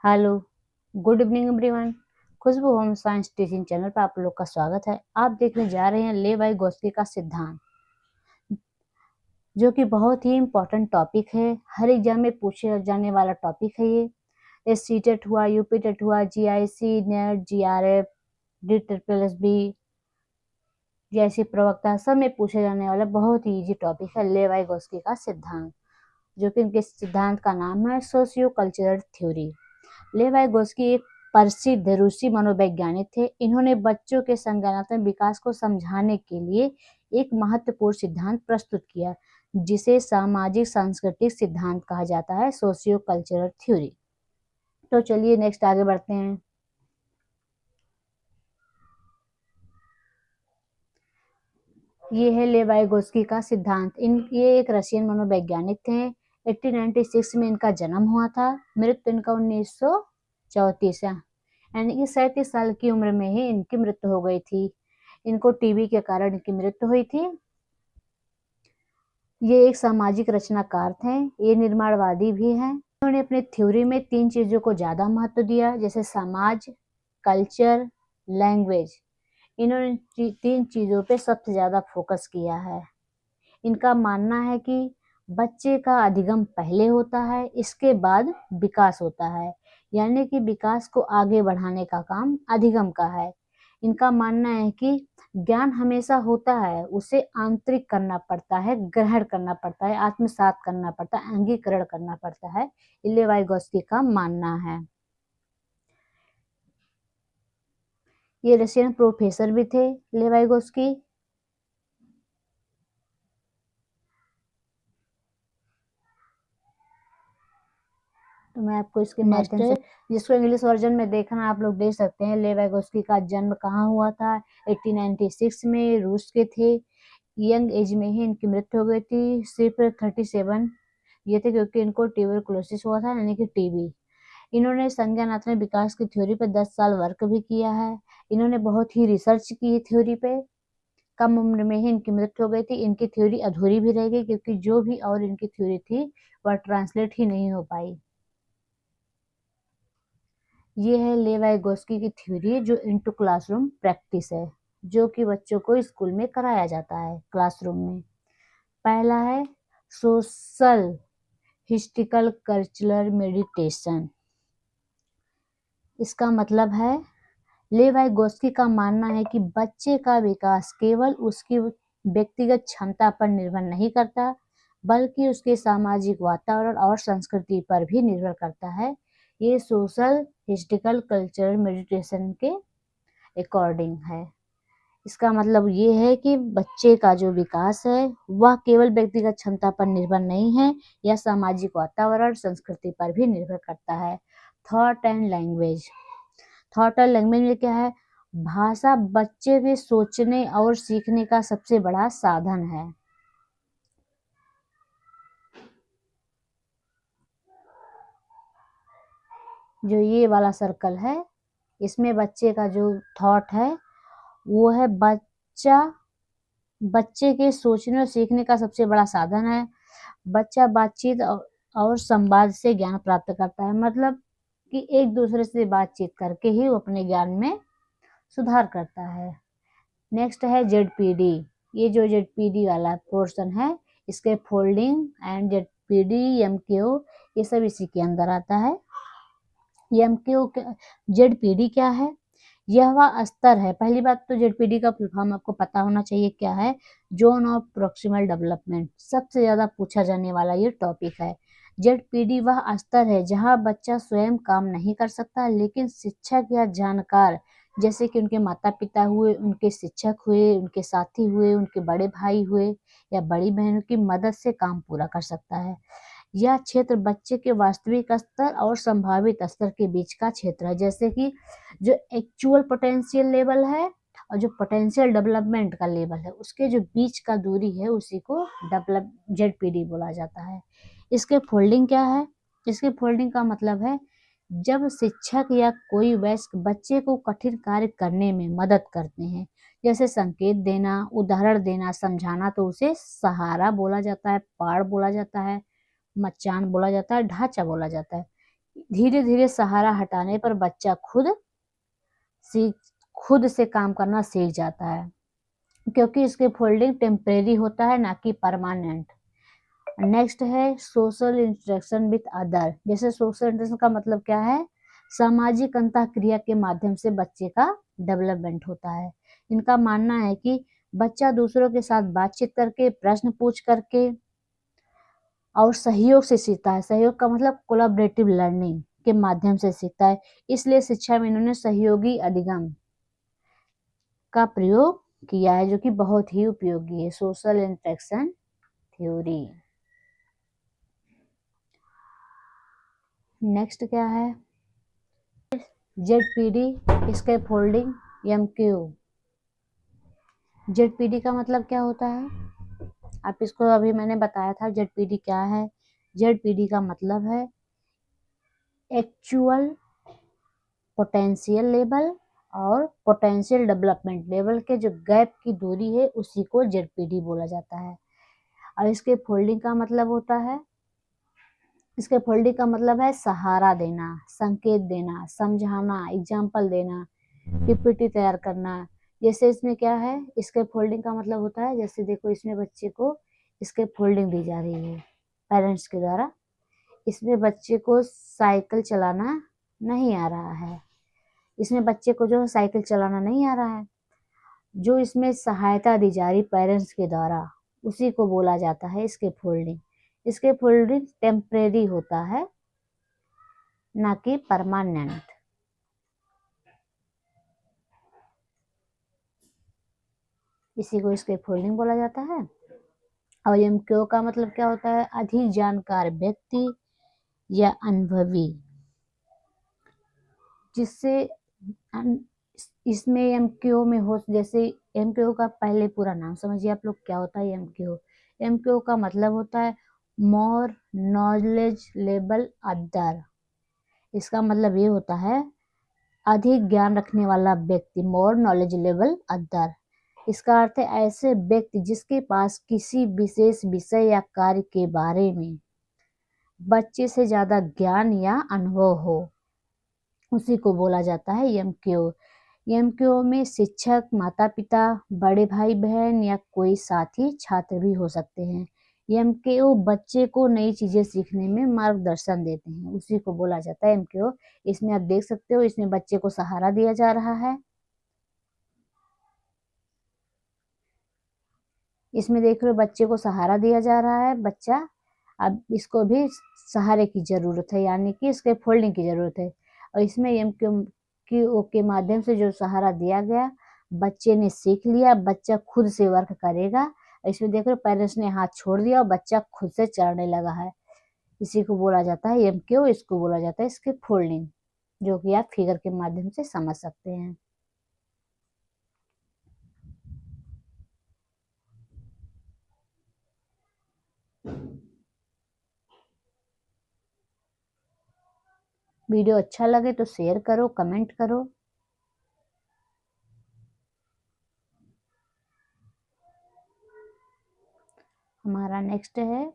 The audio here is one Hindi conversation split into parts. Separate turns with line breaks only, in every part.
Hello, good evening everyone. Khushboo home science teaching channel पर आप लोग का स्वागत है। आप देखने जा रहे हैं लेवी-गोस्की का सिद्धांत, जो कि बहुत ही इम्पोर्टेंट टॉपिक है। हर एग्जाम में पूछे जाने वाला टॉपिक है ये सी टेट हुआ, यूपी टेट हुआ, GIC, net, GRF, D triple S B जैसी प्रवक्ता सब में पूछे जाने वाला बहुत ही इजी टॉपिक है लेवी-गोस्की का सिद्धांत, जो कि इनके सिद्धांत का नाम है सोशियो कल्चरल थ्योरी। लेवी-गोस्की एक प्रसिद्ध रूसी मनोवैज्ञानिक थे। इन्होंने बच्चों के संज्ञानात्मक विकास को समझाने के लिए एक महत्वपूर्ण सिद्धांत प्रस्तुत किया, जिसे सामाजिक सांस्कृतिक सिद्धांत कहा जाता है, सोशियो कल्चरल थ्योरी। तो चलिए नेक्स्ट आगे बढ़ते हैं। ये है लेवी-गोस्की का सिद्धांत। ये एक रशियन मनोवैज्ञानिक थे। 1896 में इनका जन्म हुआ था। मृत्यु इनका 1934 यानी कि 37 साल की उम्र में ही इनकी मृत्यु हो गई थी। इनको टीबी के कारण इनकी मृत्यु हुई थी। ये एक सामाजिक रचनाकार थे। ये निर्माणवादी भी हैं। उन्होंने अपने थ्योरी में 3 चीजों को ज्यादा महत्व दिया, जैसे समाज, कल्चर, लैंग्वेज। इन्होंने 3 चीजों पे सबसे ज्यादा फोकस किया है। इनका मानना है कि बच्चे का अधिगम पहले होता है, इसके बाद विकास होता है, यानी कि विकास को आगे बढ़ाने का काम अधिगम का है। इनका मानना है कि ज्ञान हमेशा होता है, उसे आंतरिक करना पड़ता है, ग्रहण करना पड़ता है, आत्मसात करना पड़ता है, अंगीकरण करना पड़ता है। लेवी-गोस्की का मानना है। ये रशियन प्रोफेसर भी थे लेवी-गोस्की। तो मैं आपको इसके माध्यम से, जिसको इंग्लिश वर्जन में देखना आप लोग देख सकते हैं। लेवी-गोस्की का जन्म कहाँ हुआ था? 1896 में, रूस के थे। यंग एज में ही इनकी मृत्यु हो गई थी। सिर्फ 37 ये थे, क्योंकि इनको ट्यूबरकुलोसिस हुआ था, यानी कि टीबी। इन्होंने संज्ञानात्मक विकास की थ्योरी पे 10 साल वर्क भी किया है। इन्होंने बहुत ही रिसर्च की थ्योरी पे। कम उम्र में ही इनकी मृत्यु हो गई थी। इनकी थ्योरी अधूरी भी रह गई, क्योंकि जो भी और इनकी थ्योरी थी वह ट्रांसलेट ही नहीं हो पाई। ये है लेवी-गोस्की की थ्योरी, जो इनटू क्लासरूम प्रैक्टिस है, जो कि बच्चों को स्कूल में कराया जाता है क्लासरूम में। पहला है सोशल हिस्टिकल कल्चरल मेडिटेशन। इसका मतलब है, लेवी-गोस्की का मानना है कि बच्चे का विकास केवल उसकी व्यक्तिगत क्षमता पर निर्भर नहीं करता, बल्कि उसके सामाजिक वातावरण और संस्कृति पर भी निर्भर करता है। ये सोशल हिस्टिकल कल्चरल मेडिटेशन के अकॉर्डिंग है। इसका मतलब ये है कि बच्चे का जो विकास है वह केवल व्यक्तिगत क्षमता पर निर्भर नहीं है, यह सामाजिक वातावरण, संस्कृति पर भी निर्भर करता है। Thought and language. थॉट और लैंग्वेज में क्या है? भाषा बच्चे के सोचने और सीखने का सबसे बड़ा साधन है। जो ये वाला सर्कल है, इसमें बच्चे का जो थॉट है वो है बच्चे के सोचने और सीखने का सबसे बड़ा साधन है। बच्चा बातचीत और संवाद से ज्ञान प्राप्त करता है, मतलब कि एक दूसरे से बातचीत करके ही वो अपने ज्ञान में सुधार करता है। नेक्स्ट है जेडपीडी। ये जो जेडपीडी वाला पोर्शन है, इसके फोल्डिंग एंड जेडपीडी, एमक्यू, ये सब इसी के अंदर आता है। एमक्यू जेडपीडी क्या है? यह वह स्तर है। पहली बात तो जेडपीडी का फुल फॉर्म आपको पता होना चाहिए क्या है। जोन ऑफ प्रोक्सिमल डेवलपमेंट, सबसे ज्यादा पूछा जाने वाला ये टॉपिक है। जेडपीडी वह स्तर है जहां बच्चा स्वयं काम नहीं कर सकता, लेकिन शिक्षक या जानकार, जैसे कि उनके माता पिता हुए, उनके शिक्षक हुए, उनके साथी हुए, उनके बड़े भाई हुए या बड़ी बहनों की मदद से काम पूरा कर सकता है। यह क्षेत्र बच्चे के वास्तविक स्तर और संभावित स्तर के बीच का क्षेत्र है, जैसे कि जो एक्चुअल पोटेंशियल लेवल है और जो पोटेंशियल डेवलपमेंट का लेवल है, उसके जो बीच का दूरी है उसी को डेवलप जेडपीडी बोला जाता है। इसके फोल्डिंग क्या है? इसके फोल्डिंग का मतलब है, जब शिक्षक या कोई वयस्क बच्चे को कठिन कार्य करने में मदद करते हैं, जैसे संकेत देना, उदाहरण देना, समझाना, तो उसे सहारा बोला जाता है, पाड़ बोला जाता है, मचान बोला जाता है, ढांचा बोला जाता है। धीरे धीरे सहारा हटाने पर बच्चा खुद से काम करना सीख जाता है, क्योंकि इसके फोल्डिंग टेम्परेरी होता है, ना कि परमानेंट। नेक्स्ट है सोशल इंटरेक्शन विथ अदर। जैसे सोशल इंटरेक्शन का मतलब क्या है? सामाजिक अंतःक्रिया के माध्यम से बच्चे का डेवलपमेंट होता है। इनका मानना है कि बच्चा दूसरों के साथ बातचीत करके, प्रश्न पूछ करके और सहयोग से सीखता है। सहयोग का मतलब कोलैबोरेटिव लर्निंग के माध्यम से सीखता है। इसलिए शिक्षा में इन्होंने सहयोगी अधिगम का प्रयोग किया है, जो कि बहुत ही उपयोगी है। Social interaction theory. नेक्स्ट क्या है? ZPD scaffolding MQ. जेडपीडी का मतलब क्या होता है? आप इसको अभी मैंने बताया था जेडपीडी क्या है। जेडपीडी का मतलब है एक्चुअल पोटेंशियल लेवल और पोटेंशियल डेवलपमेंट लेवल के जो गैप की दूरी है, उसी को जेडपीडी बोला जाता है। और इसके फोल्डिंग का मतलब होता है, इसके फोल्डिंग का मतलब है सहारा देना, संकेत देना, समझाना, एग्जाम्पल देना, पीपीटी तैयार करना। जैसे इसमें क्या है, इसके फोल्डिंग का मतलब होता है, जैसे देखो इसमें बच्चे को इसके फोल्डिंग दी जा रही है पेरेंट्स के द्वारा। इसमें बच्चे को साइकिल चलाना नहीं आ रहा है, इसमें बच्चे को जो साइकिल चलाना नहीं आ रहा है, जो इसमें सहायता दी जा रही पेरेंट्स के द्वारा, उसी को बोला जाता है इसके फोल्डिंग। इसके फोल्डिंग टेम्परेरी होता है, ना कि परमानेंट। इसी को इसके फोल्डिंग बोला जाता है। और एमक्यू का मतलब क्या होता है? अधिक जानकार व्यक्ति या अनुभवी, जिससे इसमें एमक्यू में हो, जैसे एमक्यू का पहले पूरा नाम समझिए आप लोग क्या होता है एमक्यू। एमक्यू का मतलब होता है मोर नॉलेज लेवल अदर। इसका मतलब ये होता है अधिक ज्ञान रखने वाला व्यक्ति, मोर नॉलेज लेवल अदर। इसका अर्थ है ऐसे व्यक्ति जिसके पास किसी विशेष विषय या कार्य के बारे में बच्चे से ज्यादा ज्ञान या अनुभव हो, उसी को बोला जाता है एमक्यू। एमक्यू में शिक्षक, माता पिता, बड़े भाई बहन या कोई साथी छात्र भी हो सकते हैं। एमक्यू बच्चे को नई चीजें सीखने में मार्गदर्शन देते हैं, उसी को बोला जाता है एमक्यू। इसमें आप देख सकते हो, इसमें बच्चे को सहारा दिया जा रहा है। इसमें देख रहे हो बच्चे को सहारा दिया जा रहा है। बच्चा, अब इसको भी सहारे की जरूरत है, यानी कि इसके फोल्डिंग की जरूरत है। और इसमें एमक्यू के माध्यम से जो सहारा दिया गया, बच्चे ने सीख लिया, बच्चा खुद से वर्क करेगा। इसमें देख रहे हो पेरेंट्स ने हाथ छोड़ दिया और बच्चा खुद से चलने लगा है। इसी को बोला जाता है एमक्यू। इसको बोला जाता है इसके फोल्डिंग, जो कि आप फिगर के माध्यम से समझ सकते हैं। वीडियो अच्छा लगे तो शेयर करो, कमेंट करो। हमारा नेक्स्ट है,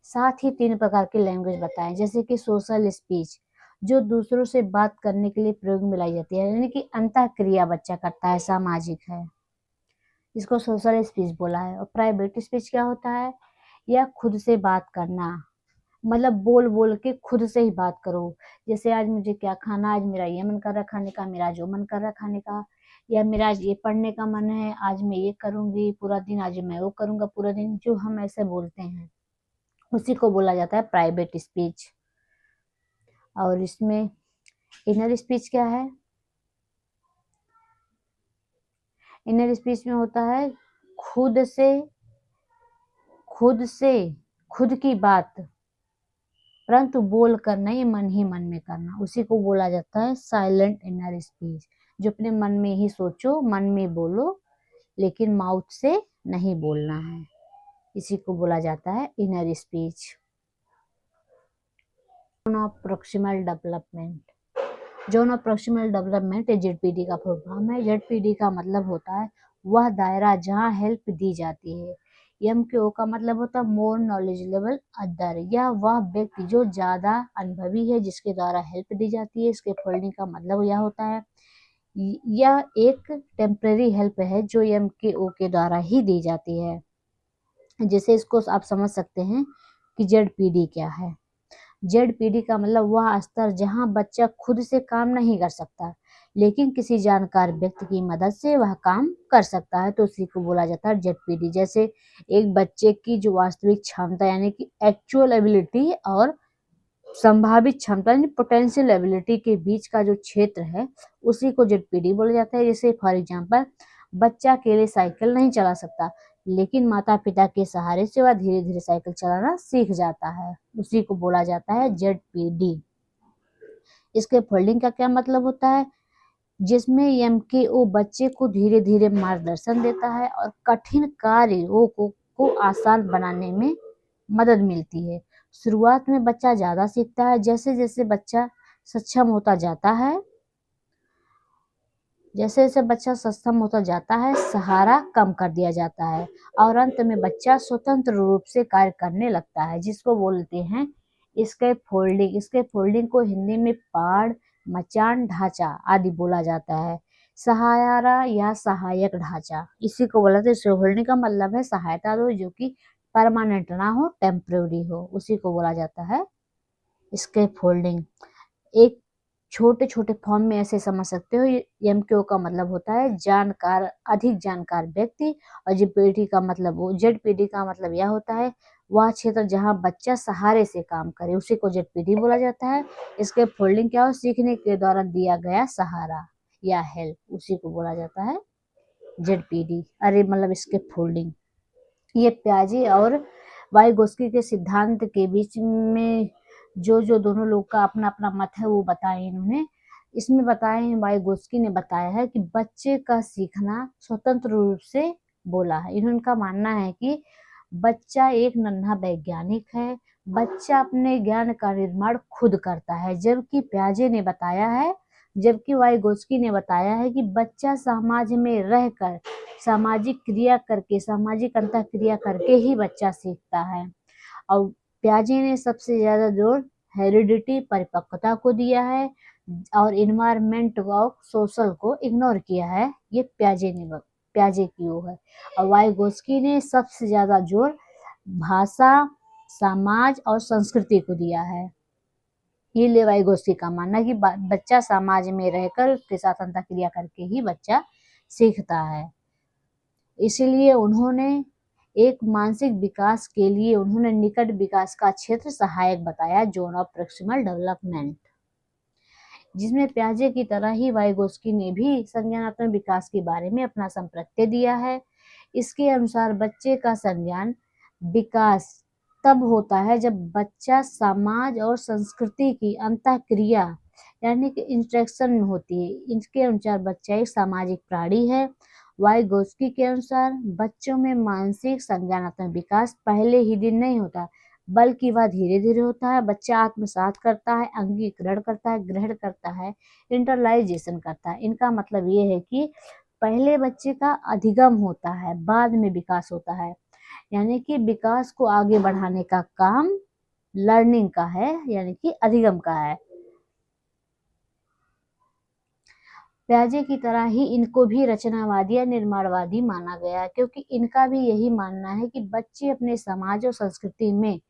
साथ ही 3 प्रकार की लैंग्वेज बताएं। जैसे कि सोशल स्पीच, जो दूसरों से बात करने के लिए प्रयोग में लाई जाती है, यानी कि अंतःक्रिया बच्चा करता है, सामाजिक है, इसको सोशल स्पीच बोला है। और प्राइवेट स्पीच क्या होता है? या खुद से बात करना, मतलब बोल बोल के खुद से ही बात करो। जैसे आज मुझे क्या खाना, आज मेरा ये मन कर रहा खाने का, मेरा जो मन कर रहा खाने का, या मेरा आज ये पढ़ने का मन है, आज मैं ये करूंगी पूरा दिन, आज मैं वो करूंगा पूरा दिन, जो हम ऐसे बोलते हैं, उसी को बोला जाता है प्राइवेट स्पीच। और इसमें इनर स्पीच क्या है? इनर स्पीच में होता है खुद से खुद से खुद की बात, परंतु बोल कर नहीं, मन ही मन में करना, उसी को बोला जाता है साइलेंट इनर स्पीच। जो अपने मन में ही सोचो, मन में बोलो, लेकिन माउथ से नहीं बोलना है, इसी को बोला जाता है inner speech. Proximal development, zone proximal development ZPD का फुल फॉर्म है। जेडपीडी का मतलब होता है वह दायरा जहाँ हेल्प दी जाती है एम के ओ का मतलब होता है मोर नॉलेजेबल अदर, या वह व्यक्ति जो ज़्यादा अनुभवी है जिसके द्वारा हेल्प दी जाती है। इसके फोल्डिंग का मतलब यह होता है यह एक टेम्परेरी हेल्प है जो एम के ओ के द्वारा ही दी जाती है। जैसे इसको आप समझ सकते हैं कि जेड क्या है। जेड का मतलब वह स्तर जहां बच्चा खुद से काम नहीं कर सकता लेकिन किसी जानकार व्यक्ति की मदद से वह काम कर सकता है, तो उसी को बोला जाता है जेड। जैसे एक बच्चे की जो वास्तविक क्षमता यानी कि एक्चुअल एबिलिटी और संभावित क्षमता यानी पोटेंशियल एबिलिटी के बीच का जो क्षेत्र है उसी को जेड बोला जाता है। जैसे फॉर एग्जांपल बच्चा अकेले साइकिल नहीं चला सकता लेकिन माता पिता के सहारे से वह धीरे धीरे साइकिल चलाना सीख जाता है, उसी को बोला जाता है जेड। इसके फोल्डिंग का क्या मतलब होता है, जिसमें एमकेओ बच्चे को धीरे धीरे मार्गदर्शन देता है और कठिन कार्यों को आसान बनाने में मदद मिलती है। शुरुआत में बच्चा ज्यादा सीखता है, जैसे जैसे बच्चा सक्षम होता जाता है जैसे जैसे बच्चा सक्षम होता जाता है सहारा कम कर दिया जाता है और अंत में बच्चा स्वतंत्र रूप से कार्य करने लगता है, जिसको बोलते हैं इसके फोल्डिंग को हिंदी में पाड़, मचान, ढांचा आदि बोला जाता है। सहारा या सहायक ढांचा इसी को बोला जाता है। फोल्डिंग का मतलब है सहायता दो जो कि परमानेंट ना हो, टेम्परेरी हो, उसी को बोला जाता है इसके फोल्डिंग। एक छोटे छोटे फॉर्म में ऐसे समझ सकते हो, एमकेओ का मतलब होता है जानकार, अधिक जानकार व्यक्ति, और जेडपीडी का मतलब यह होता है वह क्षेत्र जहां बच्चा सहारे से काम करे, उसी को जेडपीडी बोला जाता है। इसके फोल्डिंग क्या हो, सीखने के दौरान दिया गया सहारा या हेल्प, उसी को बोला जाता है जेडपीडी। अरे मतलब इसके फोल्डिंग। ये प्याजे और वाइगोस्की के सिद्धांत के बीच में जो दोनों लोग का अपना अपना मत है वो बताए इन्होंने। इसमें बताए हैं, वाइगोस्की ने बताया है कि बच्चे का सीखना स्वतंत्र रूप से बोला है। इनका मानना है कि बच्चा एक नन्हा वैज्ञानिक है, बच्चा अपने ज्ञान का निर्माण खुद करता है, जबकि वाइगोस्की ने बताया है कि बच्चा समाज में रहकर सामाजिक अंतःक्रिया करके ही बच्चा सीखता है। और प्याजे ने सबसे ज्यादा जोर हेरिडिटी, परिपक्वता को दिया है और इन्वायरमेंट और सोशल को इग्नोर किया है। ये प्याजे की वो है। और वाइगोस्की ने सबसे ज्यादा जोर भाषा, समाज और संस्कृति को दिया है। ये वाइगोस्की का मानना है कि बच्चा समाज में रहकर उसके साथ अंतःक्रिया करके ही बच्चा सीखता है। इसीलिए उन्होंने मानसिक विकास के लिए निकट विकास का क्षेत्र सहायक बताया, जोन ऑफ प्रॉक्सिमल डेवलपमेंट, जिसमें प्याजे की तरह ही वाइगोस्की ने भी संज्ञानात्मक विकास के बारे में अपना संप्रत्यय दिया है। इसके अनुसार बच्चे का संज्ञान विकास तब होता है जब बच्चा समाज और संस्कृति की अंतःक्रिया यानी कि इंटरेक्शन में होती है। इसके अनुसार बच्चा एक सामाजिक प्राणी है। वाइगोस्की के अनुसार बच्चों में मानसिक संज्ञानात्मक विकास पहले ही दिन नहीं होता बल्कि वह धीरे धीरे होता है। बच्चा आत्मसात करता है, अंगीकरण करता है, ग्रहण करता है, इंटरलाइजेशन करता है। इनका मतलब ये है कि पहले बच्चे का अधिगम होता है, बाद में विकास होता है, यानी कि विकास को आगे बढ़ाने का काम लर्निंग का है, यानी कि अधिगम का है। प्याजे की तरह ही इनको भी रचनावादी या निर्माणवादी माना गया है, क्योंकि इनका भी यही मानना है कि बच्चे अपने समाज और संस्कृति में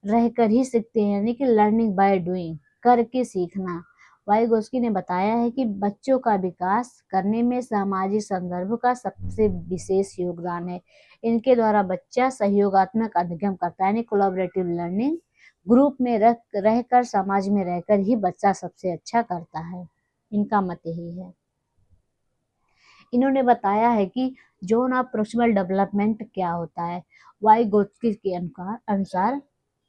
रहकर ही सीखते हैं, यानी कि लर्निंग बाय डूइंग, करके सीखना। वाइगोस्की ने बताया है कि बच्चों का विकास करने में सामाजिक संदर्भ का सबसे विशेष योगदान है। इनके द्वारा बच्चा सहयोगात्मक अधिगम करता है, यानी कोलैबोरेटिव लर्निंग। ग्रुप में रहकर समाज में रहकर ही बच्चा सबसे अच्छा करता है, इनका मत यही है। इन्होंने बताया है कि जोन ऑफ प्रॉक्सिमल डेवलपमेंट क्या होता है। वाइगोत्स्की के अनुसार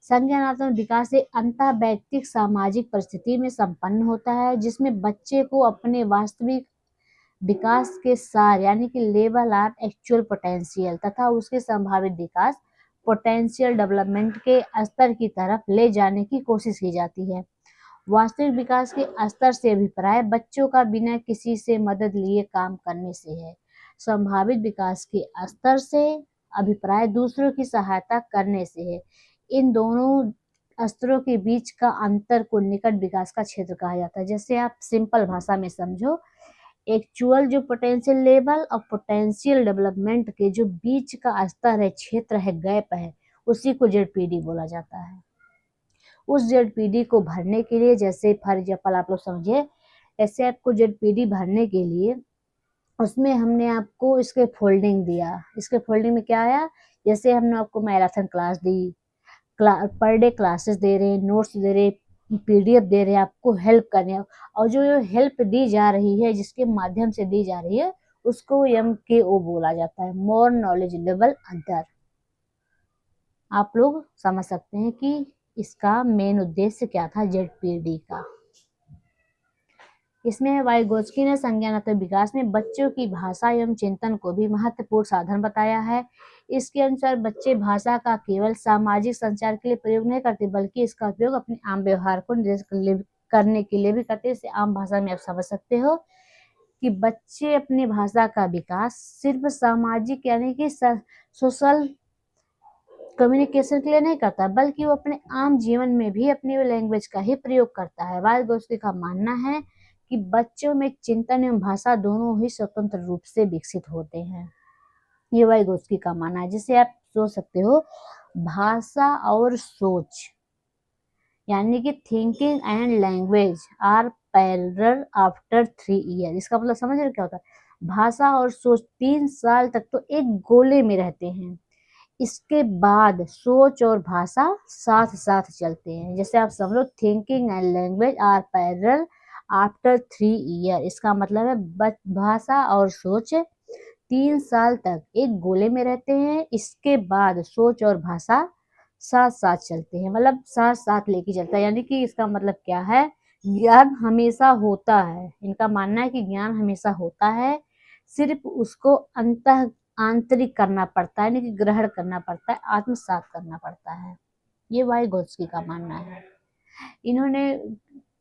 संज्ञानात्मक विकास एक अंतःवैयक्तिक सामाजिक परिस्थिति में संपन्न होता है जिसमें बच्चे को अपने वास्तविक विकास के सार यानी कि लेवल ऑफ एक्चुअल पोटेंशियल तथा उसके संभावित विकास पोटेंशियल डेवलपमेंट के स्तर की तरफ ले जाने की कोशिश की जाती है। वास्तविक विकास के स्तर से अभिप्राय बच्चों का बिना किसी से मदद लिए काम करने से है। संभावित विकास के स्तर से अभिप्राय दूसरों की सहायता करने से है। इन दोनों स्तरों के बीच का अंतर को निकट विकास का क्षेत्र कहा जाता है। जैसे आप सिंपल भाषा में समझो, एक्चुअल जो पोटेंशियल लेवल और पोटेंशियल डेवलपमेंट के जो बीच का स्तर है, क्षेत्र है, गैप है, उसी को जेडपीडी बोला जाता है। उस जेडपीडी को भरने के लिए, जैसे फॉर एग्जाम्पल आप लोग समझे, ऐसे आपको जेडपीडी भरने के लिए उसमें हमने आपको इसके फोल्डिंग दिया। इसके फोल्डिंग में क्या आया, जैसे हमने आपको मैराथन क्लास दी, पर डे क्लासेस दे रहे हैं, नोट्स दे रहे हैं, पीडीएफ दे रहे हैं, आपको हेल्प कर रहे हैं, और जो हेल्प दी जा रही है, जिसके माध्यम से दी जा रही है, उसको MKO बोला जाता है, मोर नॉलेजेबल अदर। आप लोग समझ सकते हैं कि इसका मेन उद्देश्य क्या था जेडपीडी का। इसमें वाइगोत्स्की ने संज्ञानात्मक विकास में बच्चों की भाषा एवं चिंतन को भी महत्वपूर्ण साधन बताया है। इसके अनुसार बच्चे भाषा का केवल सामाजिक संचार के लिए प्रयोग नहीं करते, बल्कि इसका उपयोग अपने आम व्यवहार को निर्देशित करने के लिए भी करते हैं। इसे आम भाषा में आप समझ सकते हो कि बच्चे अपनी भाषा का विकास सिर्फ सामाजिक यानी कि सोशल कम्युनिकेशन के लिए नहीं करता, बल्कि वो अपने आम जीवन में भी अपनी लैंग्वेज का ही प्रयोग करता है। वाइगोत्स्की का मानना है कि बच्चों में चिंतन एवं भाषा दोनों ही स्वतंत्र रूप से विकसित होते हैं। ये वाइगोत्स्की का मानना है। जिसे आप सोच सकते हो, भाषा और सोच यानी कि thinking and language are parallel after 3 year. इसका मतलब समझ रहे क्या होता है? भाषा और सोच 3 साल तक तो एक गोले में रहते हैं, इसके बाद सोच और भाषा साथ साथ चलते हैं। जैसे आप समझो, thinking and language are parallel after 3 year. इसका मतलब है भाषा और सोच 3 साल तक एक गोले में रहते हैं, इसके बाद सोच और भाषा साथ साथ चलते हैं, मतलब साथ साथ लेके चलता है। यानी कि इसका मतलब क्या है, ज्ञान हमेशा होता है। इनका मानना है कि ज्ञान हमेशा होता है, सिर्फ उसको आंतरिक करना पड़ता है, यानी कि ग्रहण करना पड़ता है, आत्मसात करना पड़ता है। ये वाइगोत्स्की का मानना है।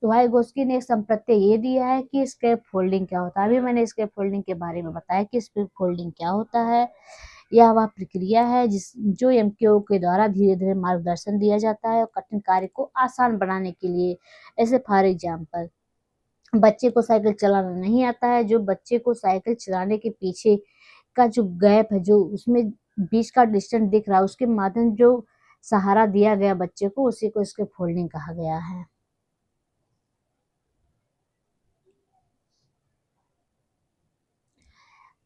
वाइगोत्स्की ने एक संप्रत्यय ये दिया है कि स्केप फोल्डिंग क्या होता है। अभी मैंने स्केप फोल्डिंग के बारे में बताया कि स्केप फोल्डिंग क्या होता है। यह वह प्रक्रिया है जो MKO के द्वारा धीरे धीरे मार्गदर्शन दिया जाता है और कठिन कार्य को आसान बनाने के लिए। ऐसे फॉर एग्जाम्पल, बच्चे को साइकिल चलाना नहीं आता है, जो बच्चे को साइकिल चलाने के पीछे का जो गैप है, जो उसमें बीच का डिस्टेंस दिख रहा है, उसके माध्यम जो सहारा दिया गया बच्चे को, उसी को इसके फोल्डिंग कहा गया है।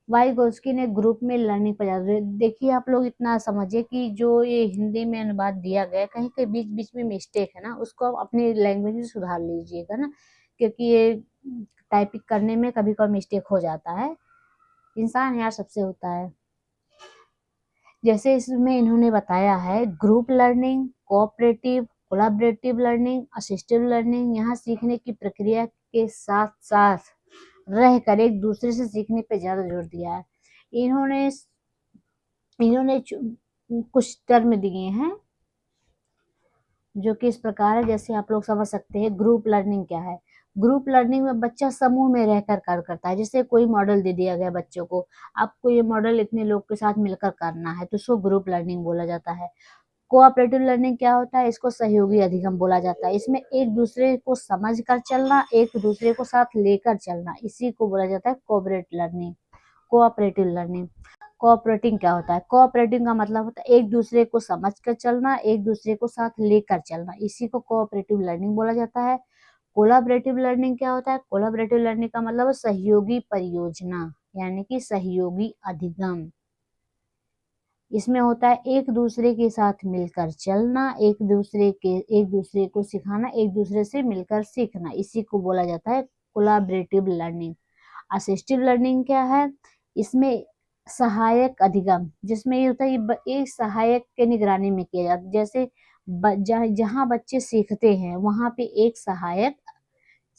वाइगोत्स्की ने ग्रुप में लर्निंग पर देखिए, आप लोग इतना समझिए कि जो ये हिंदी में अनुवाद दिया गया, कहीं कहीं बीच बीच में मिस्टेक है ना, उसको आप अपनी लैंग्वेज में सुधार लीजिएगा ना, क्योंकि ये टाइपिंग करने में कभी कभी मिस्टेक हो जाता है, इंसान यार सबसे होता है। जैसे इसमें इन्होंने बताया है, group learning, cooperative, collaborative learning, assistive learning, यहाँ सीखने की प्रक्रिया के साथ साथ रहकर एक दूसरे से सीखने पे ज्यादा जोर दिया है। इन्होंने कुछ टर्म दिए हैं जो कि इस प्रकार है, जैसे आप लोग समझ सकते हैं। ग्रुप लर्निंग क्या है? ग्रुप लर्निंग में बच्चा समूह में रहकर कार्य करता है। जैसे कोई मॉडल दे दिया गया बच्चों को, आपको ये मॉडल इतने लोग के साथ मिलकर करना है, तो इसको ग्रुप लर्निंग बोला जाता है। कोऑपरेटिव लर्निंग क्या होता है? इसको सहयोगी अधिगम बोला जाता है। इसमें एक दूसरे को समझ कर चलना, एक दूसरे को साथ लेकर चलना, इसी को बोला जाता है कोऑपरेटिव लर्निंग। कोऑपरेटिंग क्या होता है? कोऑपरेटिंग का मतलब होता है एक दूसरे को समझ कर चलना, एक दूसरे को साथ लेकर चलना, इसी को कोऑपरेटिव लर्निंग बोला जाता है। कोलैबोरेटिव लर्निंग क्या होता है? कोलैबोरेटिव लर्निंग का मतलब है सहयोगी परियोजना, यानी कि सहयोगी अधिगम। इसमें होता है एक दूसरे के साथ मिलकर चलना, एक दूसरे को सिखाना, एक दूसरे से मिलकर सीखना, इसी को बोला जाता है कोलैबोरेटिव लर्निंग। असिस्टिव लर्निंग क्या है? इसमें सहायक अधिगम, जिसमें ये होता है कि एक सहायक के निगरानी में किया जाता है। जैसे जहाँ बच्चे सीखते हैं, वहां पे एक सहायक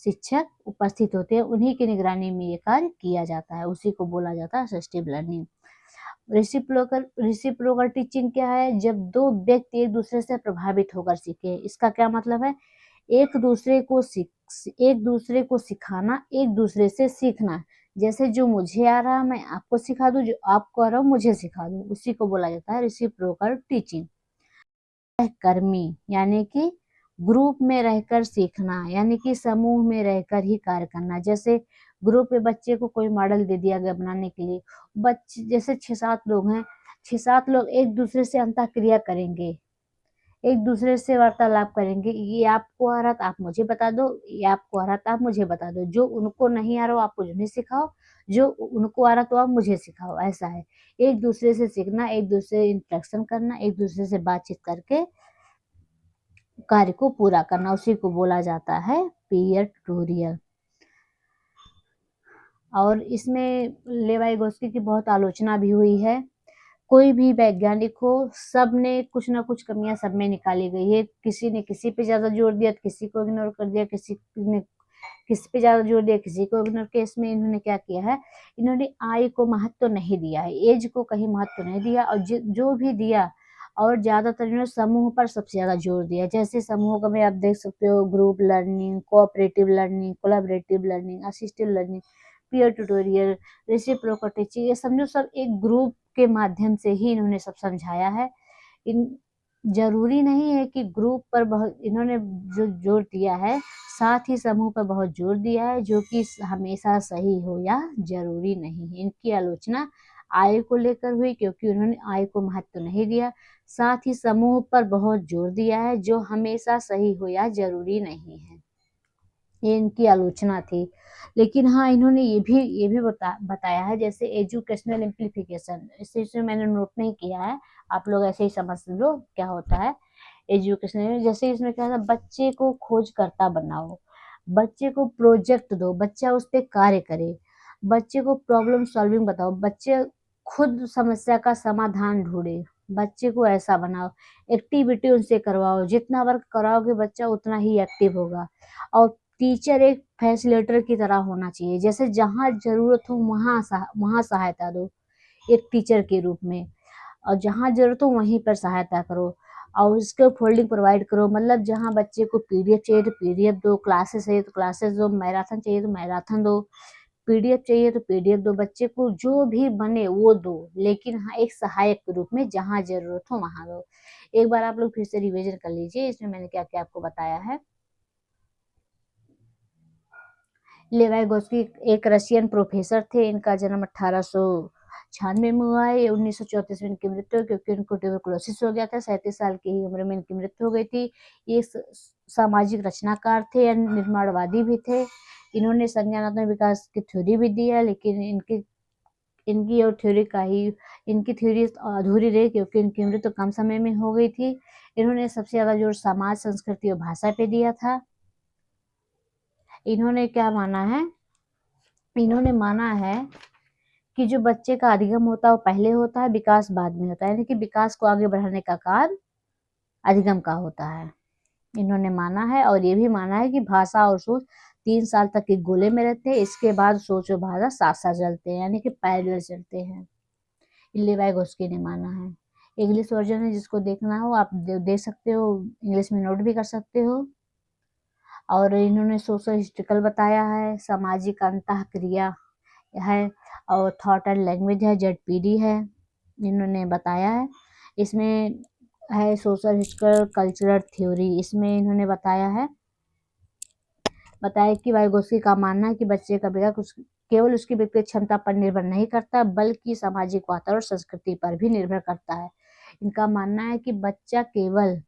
शिक्षक उपस्थित होते हैं, उन्हीं की निगरानी में ये कार्य किया जाता है, उसी को बोला जाता है असिस्टिव लर्निंग। रेसिप्रोकल टीचिंग क्या है? जब दो व्यक्ति एक दूसरे से प्रभावित होकर सीखे। इसका क्या मतलब है? एक दूसरे को सिखाना, एक दूसरे से सीखना, जैसे जो मुझे आ रहा मैं आपको सिखा दूँ, जो आपको आ रहा हो मुझे सिखा दूँ, उसी को बोला जाता है रेसिप्रोकल टीचिंग। सहकर्मी यानी कि ग्रुप में रहकर सीखना, यानी कि समूह में रहकर ही कार्य करना। जैसे ग्रुप में बच्चे को कोई मॉडल दे दिया गया बनाने के लिए, बच्चे जैसे 6-7 लोग हैं, 6-7 लोग एक दूसरे से अंतःक्रिया करेंगे, एक दूसरे से वार्तालाप करेंगे, ये आपको आ रहा तो आप मुझे बता दो, ये आपको आ रहा तो आप मुझे बता दो, जो उनको नहीं आ रहा हो आप मुझे सिखाओ, जो उनको आ रहा तो आप मुझे सिखाओ, ऐसा है। एक दूसरे से सीखना, एक दूसरे से इंटरेक्शन करना, एक दूसरे से बातचीत करके कार्य को पूरा करना, उसी को बोला जाता है पीयर ट्यूटोरियल। और इसमें लेवाइगोस्की की बहुत आलोचना भी हुई है। कोई भी वैज्ञानिक हो, सब ने कुछ ना कुछ कमियाँ सब में निकाली गई है। किसी ने किसी पे ज़्यादा जोर दिया, तो किसी को इग्नोर कर दिया, किसी ने किसी पे ज़्यादा जोर दिया, किसी को इग्नोर किया। इसमें इन्होंने क्या किया है, इन्होंने आय को महत्व नहीं दिया है, एज को कहीं महत्व नहीं दिया, और जो भी दिया और ज़्यादातर इन्होंने समूह पर सबसे ज़्यादा जोर दिया। जैसे समूह का में आप देख सकते हो group learning, cooperative learning, collaborative learning, assistive learning, peer tutorial, reciprocal teaching, ये समझो सब एक ग्रुप के माध्यम से ही इन्होंने सब समझाया है। इन ज़रूरी नहीं है कि ग्रुप पर बहुत इन्होंने जो जोर दिया है, साथ ही समूह पर बहुत जोर दिया है, जो कि हमेशा सही हो या ज़रूरी नहीं है। इनकी आलोचना आय को लेकर हुई क्योंकि उन्होंने आय को महत्व नहीं दिया, साथ ही समूह पर बहुत जोर दिया है, जो हमेशा सही हो या ज़रूरी नहीं है। ये इनकी आलोचना थी। लेकिन हाँ, इन्होंने ये भी बताया है, जैसे एजुकेशनल इम्प्लीफिकेशन, इसे मैंने नोट नहीं किया है, आप लोग ऐसे ही समझ लो क्या होता है एजुकेशनल। जैसे इसमें क्या था, बच्चे को खोजकर्ता बनाओ, बच्चे को प्रोजेक्ट दो, बच्चा उस पे कार्य करे, बच्चे को प्रॉब्लम सॉल्विंग बताओ, बच्चे खुद समस्या का समाधान ढूँढे, बच्चे को ऐसा बनाओ, एक्टिविटी उनसे करवाओ, जितना वर्क कराओगे बच्चा उतना ही एक्टिव होगा। और टीचर एक फैसिलिटेटर की तरह होना चाहिए, जैसे जहाँ ज़रूरत हो वहाँ सहायता दो एक टीचर के रूप में, और जहाँ ज़रूरत हो वहीं पर सहायता करो, और उसको फ़ोल्डिंग प्रोवाइड करो। मतलब जहाँ बच्चे को पीडीएफ चाहिए तो पीडीएफ दो, क्लासेस चाहिए तो क्लासेस दो, मैराथन चाहिए तो मैराथन दो, पीडीएफ चाहिए तो पीडीएफ दो, बच्चे को जो भी बने वो दो, लेकिन हाँ, एक सहायक के रूप में जहाँ ज़रूरत हो वहाँ दो। एक बार आप लोग फिर से रिविज़न कर लीजिए, इसमें मैंने क्या-क्या आपको बताया है। लेवाइगोस्की एक रशियन प्रोफेसर थे, इनका जन्म 1896 में हुआ है, 1934 में इनकी मृत्यु हुई क्योंकि उनको ट्यूबरकुलोसिस हो गया था, 37 साल की ही उम्र में इनकी मृत्यु हो गई थी। ये सामाजिक रचनाकार थे या निर्माणवादी भी थे। इन्होंने संज्ञानात्मक विकास की थ्योरी भी दी है, लेकिन इनकी और थ्योरी का ही इनकी थ्योरी अधूरी रही क्योंकि इनकी मृत्यु कम समय में हो गई थी। इन्होंने सबसे ज़्यादा जोर समाज, संस्कृति और भाषा पे दिया था। इन्होंने क्या माना है, इन्होंने माना है कि जो बच्चे का अधिगम होता है वो पहले होता है, विकास बाद में होता है, यानी कि विकास को आगे बढ़ाने का कार्य अधिगम का होता है, इन्होंने माना है। और ये भी माना है कि भाषा और सोच 3 साल तक एक गोले में रहते हैं, इसके बाद सोच और भाषा साथ-साथ चलते हैं, यानी कि पैरेलल चलते हैं। लेवाइगोस्की ने माना है। इंग्लिश वर्जन है, जिसको देखना हो आप देख सकते हो, इंग्लिश में नोट भी कर सकते हो। और इन्होंने सोशल हिस्ट्रिकल बताया है, सामाजिक अंतःक्रिया है, और थॉट एंड लैंग्वेज है, जेडपीडी है, इन्होंने बताया है। इसमें है सोशल हिस्ट्रिकल कल्चरल थ्योरी, इसमें इन्होंने बताया कि वाइगोस्की का मानना है कि बच्चे का विकास केवल उसकी व्यक्तिगत क्षमता पर निर्भर नहीं करता, बल्कि सामाजिक वातावरण और संस्कृति पर भी निर्भर करता है। इनका मानना है कि बच्चा केवल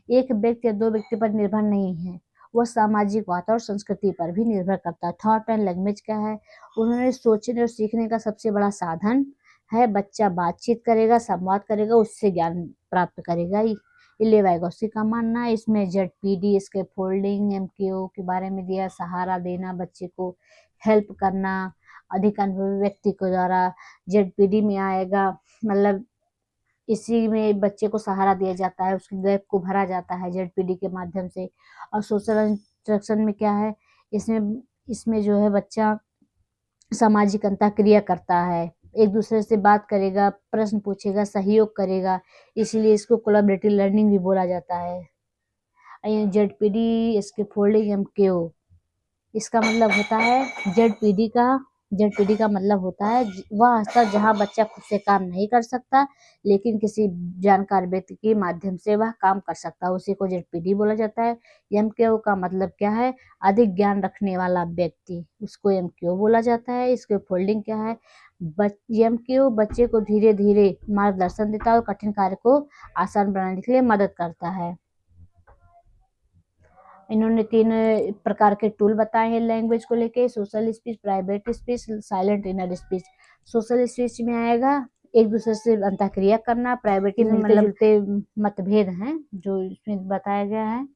एक व्यक्ति या 2 व्यक्ति पर निर्भर नहीं है, वह सामाजिक वातावरण और संस्कृति पर भी निर्भर करता है। थॉट एंड लैंग्वेज क्या है? उन्होंने सोचने और सीखने का सबसे बड़ा साधन है, बच्चा बातचीत करेगा, संवाद करेगा, उससे ज्ञान प्राप्त करेगा। ये लेवाइगोस्की का मानना है। इसमें जेडपीडी, स्कैफोल्डिंग, एमकेओ के बारे में दिया, सहारा देना, बच्चे को हेल्प करना, अधिक अनुभवी व्यक्ति के द्वारा जेडपीडी में आएगा, मतलब इसी में बच्चे को सहारा दिया जाता है, उसके गैप को भरा जाता है जेडपीडी के माध्यम से। और सोशल इंस्ट्रक्शन में क्या है, इसमें इसमें जो है बच्चा सामाजिक अंतःक्रिया करता है, एक दूसरे से बात करेगा, प्रश्न पूछेगा, सहयोग करेगा, इसलिए इसको कोलैबोरेटिव लर्निंग भी बोला जाता है। जेडपीडी, स्कैफोल्डिंग, एमकेओ, इसका मतलब होता है जेडपीडी का जेडपीडी का मतलब होता है वह स्तर जहाँ बच्चा खुद से काम नहीं कर सकता लेकिन किसी जानकार व्यक्ति के माध्यम से वह काम कर सकता है, उसी को जेडपीडी बोला जाता है। एमकेओ का मतलब क्या है? अधिक ज्ञान रखने वाला व्यक्ति, उसको एमकेओ बोला जाता है। इसके फोल्डिंग क्या है? एमकेओ बच्चे को धीरे धीरे मार्गदर्शन देता है और कठिन कार्य को आसान बनाने के लिए मदद करता है। इन्होंने 3 प्रकार के टूल बताए हैं लैंग्वेज को लेके, social speech, private speech, silent inner speech. Social speech में आएगा एक दूसरे से अंतःक्रिया करना, प्राइवेट में मिलते जुलते मतभेद हैं जो इसमें बताया गया है,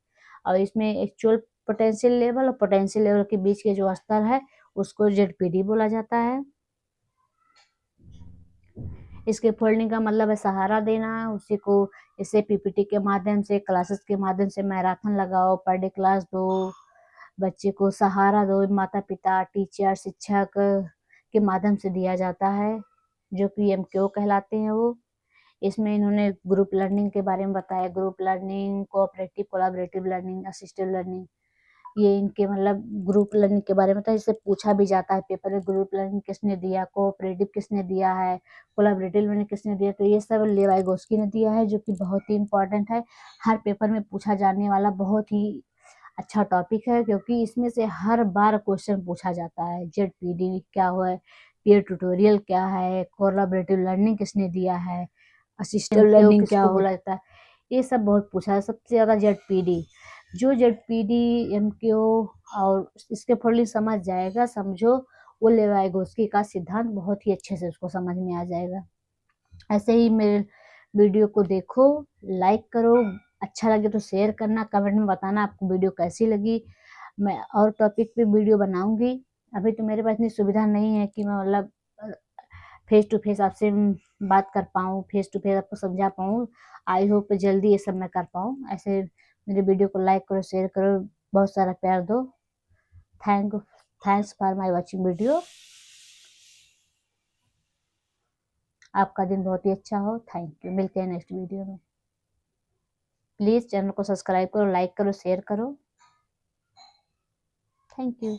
और इसमें एक्चुअल पोटेंशियल लेवल और पोटेंशियल लेवल के बीच के जो स्तर है उसको जेडपीडी बोला जाता है। इसके फोल्डिंग का मतलब है सहारा देना, उसी को इसे पीपीटी के माध्यम से, क्लासेस के माध्यम से मैराथन लगाओ, पर डे क्लास दो, बच्चे को सहारा दो, माता पिता, टीचर, शिक्षक के माध्यम से दिया जाता है, जो कि एमकेओ कहलाते हैं वो। इसमें इन्होंने ग्रुप लर्निंग के बारे में बताया, group learning, cooperative collaborative learning, assistive learning, ये इनके मतलब ग्रुप लर्निंग के बारे में था। इससे पूछा भी जाता है पेपर में, ग्रुप लर्निंग किसने दिया, कोऑपरेटिव किसने दिया है, कोलैबोरेटिव लर्निंग किसने दिया, तो ये सब लेवाइगोस्की ने दिया है, जो कि बहुत ही इंपॉर्टेंट है, हर पेपर में पूछा जाने वाला बहुत ही अच्छा टॉपिक है, क्योंकि इसमें से हर बार क्वेश्चन पूछा जाता है। जेडपीडी क्या हुआ है, पीयर ट्यूटोरियल क्या है, कोलैबोरेटिव लर्निंग किसने दिया है, असिस्टिव लर्निंग क्या बोला जाता है, ये सब बहुत पूछा है। सबसे ज्यादा जेडपीडी, जो जेडपीडी एमकेओ और इसके फोल्डिंग समझ जाएगा, समझो वो लेवाइगोस्की का सिद्धांत बहुत ही अच्छे से उसको समझ में आ जाएगा। ऐसे ही मेरे वीडियो को देखो, लाइक करो, अच्छा लगे तो शेयर करना, कमेंट में बताना आपको वीडियो कैसी लगी। मैं और टॉपिक पे वीडियो बनाऊंगी। अभी तो मेरे पास इतनी सुविधा नहीं है कि मैं मतलब फेस टू फेस आपसे बात कर पाऊँ, फेस टू फेस आपको समझा पाऊँ। आई होप जल्दी ये सब मैं कर पाऊँ। ऐसे मेरे वीडियो को लाइक करो, शेयर करो, बहुत सारा प्यार दो। Thanks for my watching video. आपका दिन बहुत ही अच्छा हो। Thank you. मिलते हैं नेक्स्ट वीडियो में। प्लीज़ चैनल को सब्सक्राइब करो, लाइक करो, शेयर करो। Thank you.